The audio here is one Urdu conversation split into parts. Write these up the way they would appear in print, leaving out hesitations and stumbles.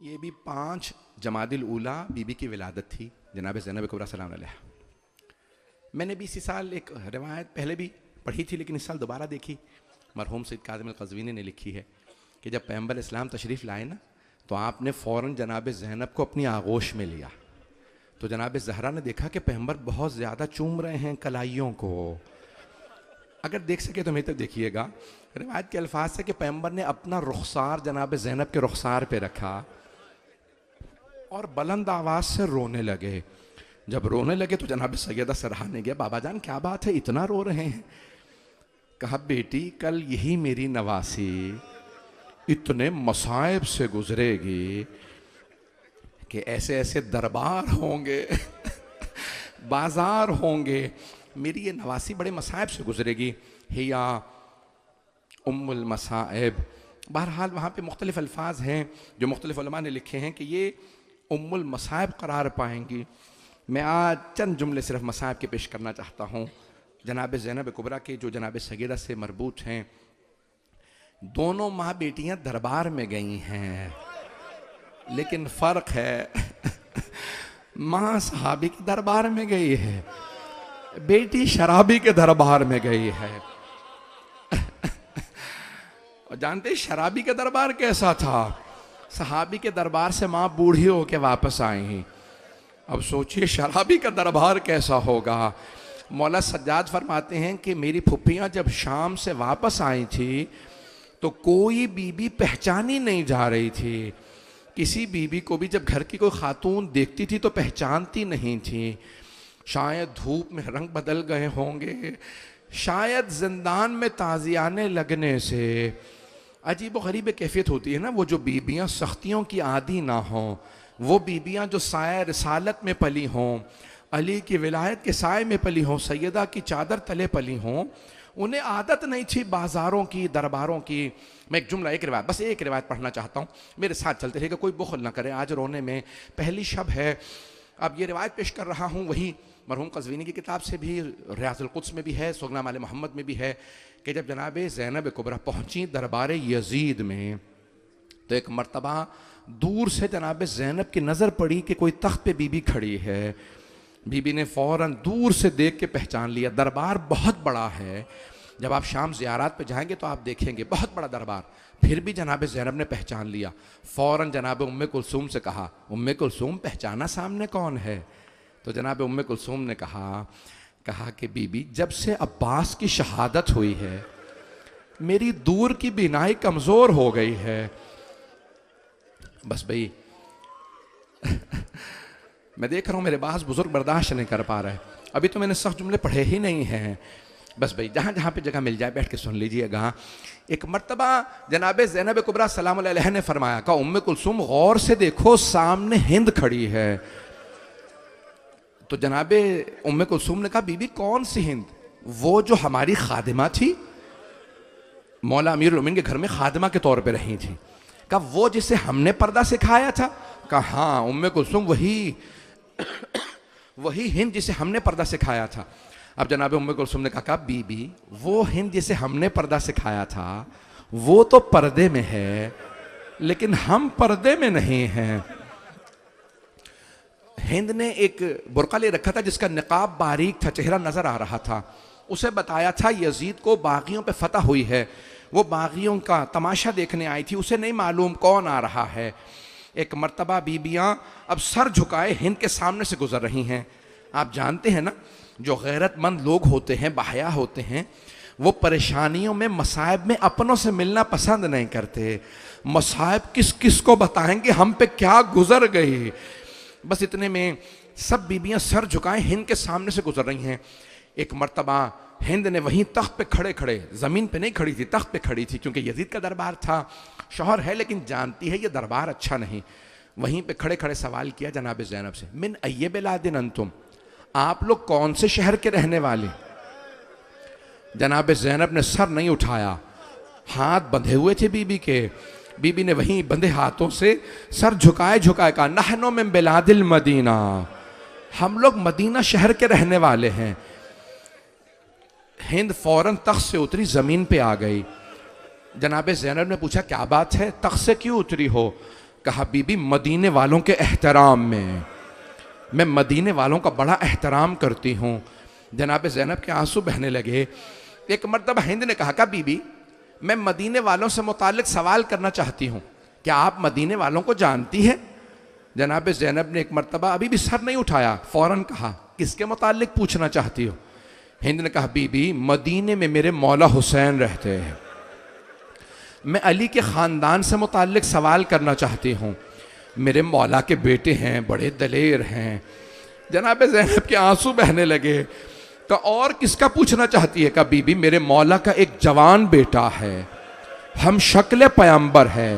یہ بھی 5 جمادی الاولیٰ بی بی کی ولادت تھی جناب زینب کبریٰ سلام علیہ۔ میں نے بھی اسی سال ایک روایت پہلے بھی پڑھی تھی لیکن اس سال دوبارہ دیکھی، مرحوم سید کاظم القزوینی نے لکھی ہے کہ جب پیغمبر اسلام تشریف لائے نا تو آپ نے فوراً جناب زینب کو اپنی آغوش میں لیا، تو جناب زہرا نے دیکھا کہ پیغمبر بہت زیادہ چوم رہے ہیں کلائیوں کو۔ اگر دیکھ سکے تو میرے تک دیکھیے گا، روایت کے الفاظ سے کہ پیغمبر نے اپنا رخسار جناب زینب کے رخسار پہ رکھا اور بلند آواز سے رونے لگے۔ جب رونے لگے تو جناب سیدہ سرحانے گیا، بابا جان کیا بات ہے اتنا رو رہے ہیں؟ کہا بیٹی کل یہی میری نواسی اتنے مصائب سے گزرے گی کہ ایسے ایسے دربار ہوں گے بازار ہوں گے، میری یہ نواسی بڑے مصائب سے گزرے گی۔ ہیا ام المصائب، بہرحال وہاں پہ مختلف الفاظ ہیں جو مختلف علماء نے لکھے ہیں کہ یہ ام المصائب قرار پائیں گی۔ میں آج چند جملے صرف مصائب کے پیش کرنا چاہتا ہوں جناب زینب کبریٰ کے جو جناب سیدہ سے مربوط ہیں۔ دونوں ماں بیٹیاں دربار میں گئی ہیں لیکن فرق ہے ماں صحابی کے دربار میں گئی ہے، بیٹی شرابی کے دربار میں گئی ہے۔ اور جانتے شرابی کے دربار کیسا تھا؟ صحابی کے دربار سے ماں بوڑھی ہو کے واپس آئیں، اب سوچئے شرابی کا دربار کیسا ہوگا۔ مولا سجاد فرماتے ہیں کہ میری پھپھیاں جب شام سے واپس آئی تھی تو کوئی بی بی پہچانی نہیں جا رہی تھی، کسی بی بی کو بھی جب گھر کی کوئی خاتون دیکھتی تھی تو پہچانتی نہیں تھی۔ شاید دھوپ میں رنگ بدل گئے ہوں گے، شاید زندان میں تازیانے لگنے سے۔ عجیب و غریب کیفیت ہوتی ہے نا، وہ جو بیبیاں سختیوں کی عادی نہ ہوں، وہ بیبیاں جو سایہ رسالت میں پلی ہوں، علی کی ولایت کے سائے میں پلی ہوں، سیدہ کی چادر تلے پلی ہوں، انہیں عادت نہیں تھی بازاروں کی درباروں کی۔ میں ایک جملہ بس ایک روایت پڑھنا چاہتا ہوں، میرے ساتھ چلتے رہے گا، کوئی بخل نہ کرے، آج رونے میں پہلی شب ہے۔ اب یہ روایت پیش کر رہا ہوں وہی مرحوم قزوینی کی کتاب سے بھی، ریاض القدس میں بھی ہے، سوگنامہ آل محمد میں بھی ہے کہ جب جناب زینب کبریٰ پہنچی دربار یزید میں تو ایک مرتبہ دور سے جناب زینب کی نظر پڑی کہ کوئی تخت پہ بی بی کھڑی ہے۔ بی بی نے فوراً دور سے دیکھ کے پہچان لیا، دربار بہت بڑا ہے، جب آپ شام زیارات پہ جائیں گے تو آپ دیکھیں گے بہت بڑا دربار۔ پھر بھی جناب زینب نے پہچان لیا، فوراً جناب ام کلثوم سے کہا، ام کلثوم پہچانا سامنے کون ہے؟ تو جناب ام کلثوم نے کہا کہ بی بی جب سے عباس کی شہادت ہوئی ہے میری دور کی بینائی کمزور ہو گئی ہے۔ بس بھئی میں دیکھ رہا ہوں میرے بعض بزرگ برداشت نہیں کر پا رہے، ابھی تو میں نے سخت جملے پڑھے ہی نہیں ہیں۔ بس بھئی جہاں جہاں پہ جگہ مل جائے بیٹھ کے سن لیجئے گا۔ ایک مرتبہ جناب زینب کبریٰ سلام علیہ نے فرمایا کہ ام کلثوم غور سے دیکھو سامنے ہند کھڑی ہے۔ تو جناب ام کلثوم نے کہا بی بی کون سی ہند؟ وہ جو ہماری خادمہ تھی، مولا امیر المومنین کے گھر میں خادمہ کے طور پہ رہی تھی۔ کہا وہ جسے ہم نے پردہ سکھایا تھا؟ کہا ہاں ام کلثوم وہی ہند جسے ہم نے پردہ سکھایا تھا۔ اب جناب ام کلثوم نے کہا بی بی وہ ہند جسے ہم نے پردہ سکھایا تھا وہ تو پردے میں ہے لیکن ہم پردے میں نہیں ہیں۔ ہند نے ایک برقع لے رکھا تھا جس کا نقاب باریک تھا، چہرہ نظر آ رہا تھا۔ اسے بتایا تھا یزید کو باغیوں پہ فتح ہوئی ہے، وہ باغیوں کا تماشا دیکھنے آئی تھی، اسے نہیں معلوم کون آ رہا ہے۔ ایک مرتبہ بیبیاں اب سر جھکائے ہند کے سامنے سے گزر رہی ہیں۔ آپ جانتے ہیں نا جو غیرت مند لوگ ہوتے ہیں، باحیا ہوتے ہیں، وہ پریشانیوں میں مصائب میں اپنوں سے ملنا پسند نہیں کرتے۔ مصائب کس کس کو بتائیں گے ہم پہ کیا گزر گئی۔ بس اتنے میں سب بیبیاں سر جھکائیں ہند کے سامنے سے گزر رہی ہیں۔ ایک مرتبہ ہند نے وہیں تخت پہ کھڑے زمین پہ نہیں کھڑی تھی، تخت پہ کھڑی تھی کیونکہ یزید کا دربار تھا، شوہر ہے لیکن جانتی ہے یہ دربار اچھا نہیں، وہیں پہ کھڑے سوال کیا جناب زینب سے، من ای بلاد انتم، آپ لوگ کون سے شہر کے رہنے والے؟ جناب زینب نے سر نہیں اٹھایا، ہاتھ بندھے ہوئے تھے بی بی کے، بی بی نے وہیں بندھے ہاتھوں سے سر جھکائے کہا نحن من بلاد المدینہ، ہم لوگ مدینہ شہر کے رہنے والے ہیں۔ ہند فوراً تخت سے اتری زمین پہ آ گئی۔ جناب زینب نے پوچھا کیا بات ہے، تخت سے کیوں اتری ہو؟ کہا بی بی مدینے والوں کے احترام میں مدینے والوں کا بڑا احترام کرتی ہوں. جناب زینب کے آنسو بہنے لگے. ایک مرتبہ ہند نے کہا بی بی میں مدینے والوں سے متعلق سوال کرنا چاہتی ہوں, کیا آپ مدینے والوں کو جانتی ہیں؟ جناب زینب نے ایک مرتبہ ابھی بھی سر نہیں اٹھایا, فوراً کہا کس کے متعلق پوچھنا چاہتی ہو؟ ہند نے کہا بی بی مدینے میں میرے مولا حسین رہتے ہیں, میں علی کے خاندان سے متعلق سوال کرنا چاہتی ہوں, میرے مولا کے بیٹے ہیں, بڑے دلیر ہیں. جناب زینب کے آنسو بہنے لگے. کہ اور کس کا پوچھنا چاہتی ہے؟ کہ بی بی میرے مولا کا ایک جوان بیٹا ہے, ہم شکل پیغمبر ہے,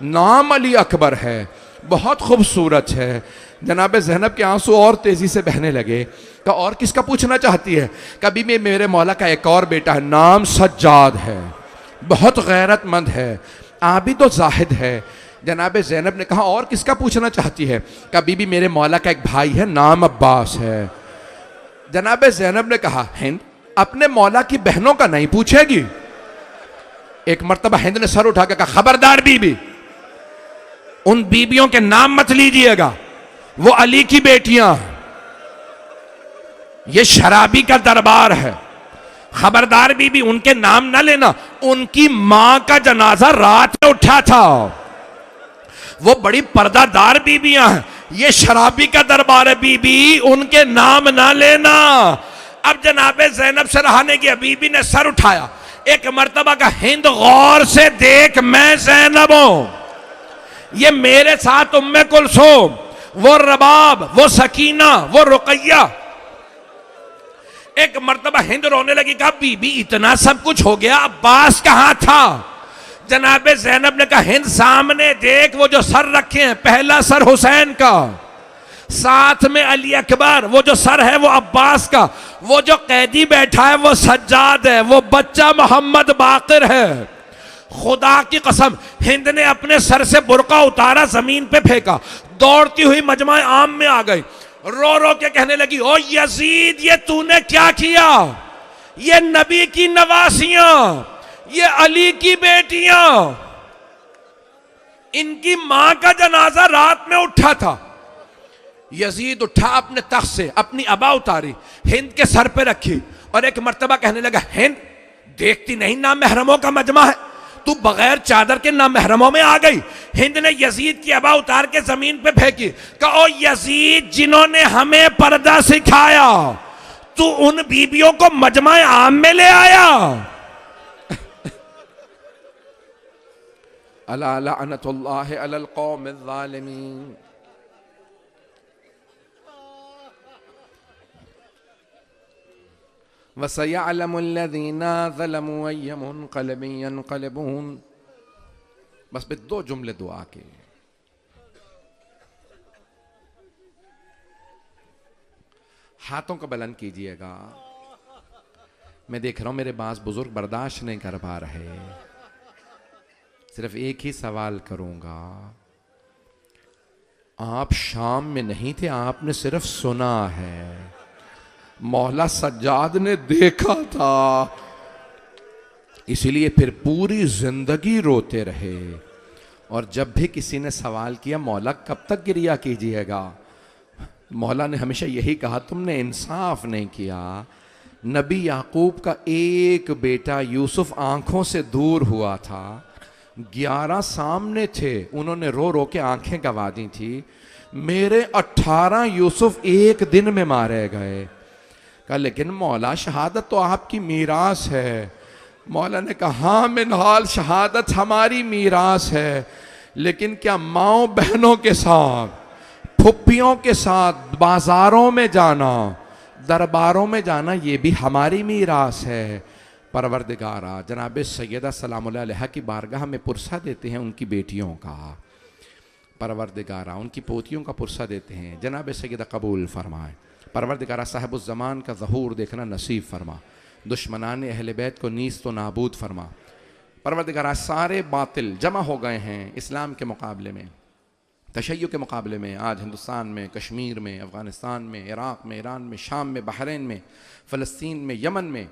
نام علی اکبر ہے, بہت خوبصورت ہے. جناب زینب کے آنسو اور تیزی سے بہنے لگے. کہ اور کس کا پوچھنا چاہتی ہے؟ کہ بی بی میرے مولا کا ایک اور بیٹا ہے, نام سجاد ہے, بہت غیرت مند ہے, عابد و زاہد ہے. جناب زینب نے کہا اور کس کا پوچھنا چاہتی ہے؟ کہ بی بی میرے مولا کا ایک بھائی ہے, نام عباس ہے. جناب زینب نے کہا ہند اپنے مولا کی بہنوں کا نہیں پوچھے گی؟ ایک مرتبہ ہند نے سر اٹھا کے کہا خبردار بی بی, ان بیبیوں کے نام مت لیجئے گا, وہ علی کی بیٹیاں, یہ شرابی کا دربار ہے. خبردار بی بی ان کے نام نہ لینا, ان کی ماں کا جنازہ رات میں اٹھا تھا, وہ بڑی پردہ دار بیبیاں ہیں, یہ شرابی کا دربار ہے بی بی, ان کے نام نہ لینا. اب جناب زینب سے رہا نہیں گیا, بی بی نے سر اٹھایا. ایک مرتبہ کا ہند غور سے دیکھ, میں زینب ہوں, یہ میرے ساتھ ام کلثوم, وہ رباب, وہ سکینہ, وہ رقیہ. ایک مرتبہ ہند رونے لگی. کہا بی بی اتنا سب کچھ ہو گیا, عباس کہاں تھا؟ جناب زینب نے کہا ہند سامنے دیکھ, وہ جو سر رکھے ہیں, پہلا سر حسین کا, ساتھ میں علی اکبر, وہ جو سر ہے وہ عباس کا, وہ جو قیدی بیٹھا ہے وہ سجاد ہے, وہ بچہ محمد باقر ہے. خدا کی قسم ہند نے اپنے سر سے برقع اتارا, زمین پہ پھینکا, دوڑتی ہوئی مجمع عام میں آ گئی, رو رو کے کہنے لگی او یزید یہ تو نے کیا کیا؟ یہ نبی کی نواسیاں, یہ علی کی بیٹیاں, ان کی ماں کا جنازہ رات میں اٹھا تھا. یزید اٹھا اپنے تخت سے, اپنی عبا اتاری, ہند کے سر پہ رکھی, اور ایک مرتبہ کہنے لگا ہند دیکھتی نہیں نامحرموں کا مجمع ہے, تو بغیر چادر کے نامحرموں میں آ گئی. ہند نے یزید کی عبا اتار کے زمین پہ پھینکی. کہا او یزید جنہوں نے ہمیں پردہ سکھایا, تو ان بیبیوں کو مجمع عام میں لے آیا. الا لعنت اللہ علی القوم الظالمین. وَسَيَعْلَمُ الَّذِينَ ظَلَمُوا أَيَّ مُنْقَلَبٍ يَنْقَلِبُونَ. بس پہ 2 جملے دعا کے. ہاتھوں کو بلند کیجئے گا. میں دیکھ رہا ہوں میرے بعض بزرگ برداشت نہیں کر پا رہے. صرف ایک ہی سوال کروں گا. آپ شام میں نہیں تھے, آپ نے صرف سنا ہے, مولا سجاد نے دیکھا تھا, اسی لیے پھر پوری زندگی روتے رہے. اور جب بھی کسی نے سوال کیا مولا کب تک گریہ کیجئے گا, مولا نے ہمیشہ یہی کہا تم نے انصاف نہیں کیا. نبی یعقوب کا ایک بیٹا یوسف آنکھوں سے دور ہوا تھا, 11 سامنے تھے, انہوں نے رو رو کے آنکھیں گوا دی تھی. میرے 18 یوسف ایک دن میں مارے گئے. کہا لیکن مولا شہادت تو آپ کی میراث ہے. مولا نے کہا ہاں منہال شہادت ہماری میراث ہے, لیکن کیا ماؤں بہنوں کے ساتھ, پھپھیوں کے ساتھ بازاروں میں جانا, درباروں میں جانا, یہ بھی ہماری میراث ہے. پروردگارا جناب سیدہ سلام اللہ علیہ کی بارگاہ میں پرسہ دیتے ہیں ان کی بیٹیوں کا. پروردگارا ان کی پوتیوں کا پرسہ دیتے ہیں. جناب سیدہ قبول فرمائے. پروردگارہ صاحب الزمان کا ظہور دیکھنا نصیب فرما. دشمنان اہل بیت کو نیست و نابود فرما. پروردگارہ سارے باطل جمع ہو گئے ہیں اسلام کے مقابلے میں, تشیع کے مقابلے میں. آج ہندوستان میں, کشمیر میں, افغانستان میں, عراق میں, ایران میں, شام میں, بحرین میں, فلسطین میں, یمن میں,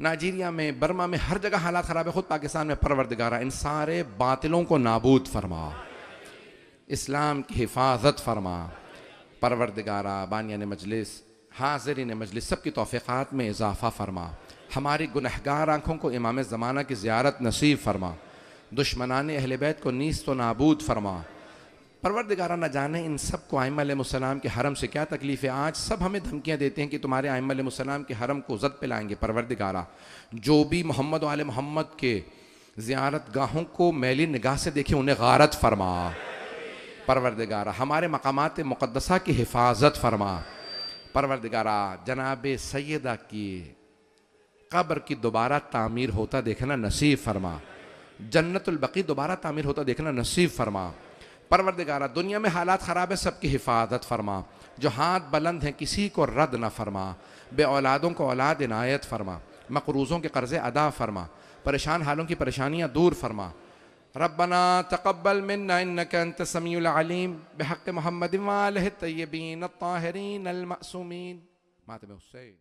نائجیریا میں, برما میں, ہر جگہ حالات خراب ہے. خود پاکستان میں پروردگارہ ان سارے باطلوں کو نابود فرما. اسلام کی حفاظت فرما۔ پروردگارہ بانیان مجلس، حاضرین مجلس، سب کی توفیقات میں اضافہ فرما۔ ہماری گنہگار آنکھوں کو امام زمانہ کی زیارت نصیب فرما۔ دشمنان اہل بیت کو نیست و نابود فرما۔ پروردگارہ نہ جانے ان سب کو ائمہ علیہ السلام کے حرم سے کیا تکلیف ہے۔ آج سب ہمیں دھمکیاں دیتے ہیں کہ تمہارے ائمہ علیہ السلام کے حرم کو زد پہ لائیں گے۔ پروردگارہ جو بھی محمد و آل محمد کے زیارت گاہوں کو میلی نگاہ سے دیکھیں انہیں غارت فرما۔ پروردگارہ ہمارے مقامات مقدسہ کی حفاظت فرما۔ پروردگارہ جناب سیدہ کی قبر کی دوبارہ تعمیر ہوتا دیکھنا نصیب فرما۔ جنت البقیع دوبارہ تعمیر ہوتا دیکھنا نصیب فرما۔ پروردگارہ دنیا میں حالات خراب ہے، سب کی حفاظت فرما۔ جو ہاتھ بلند ہیں کسی کو رد نہ فرما۔ بے اولادوں کو اولاد عنایت فرما۔ مقروضوں کے قرضے ادا فرما۔ پریشان حالوں کی پریشانیاں دور فرما۔ ربنا تقبل منا انك انت السميع العليم بحق محمد وآلہ الطیبین الطاہرین المعصومین۔ ماتم حسین۔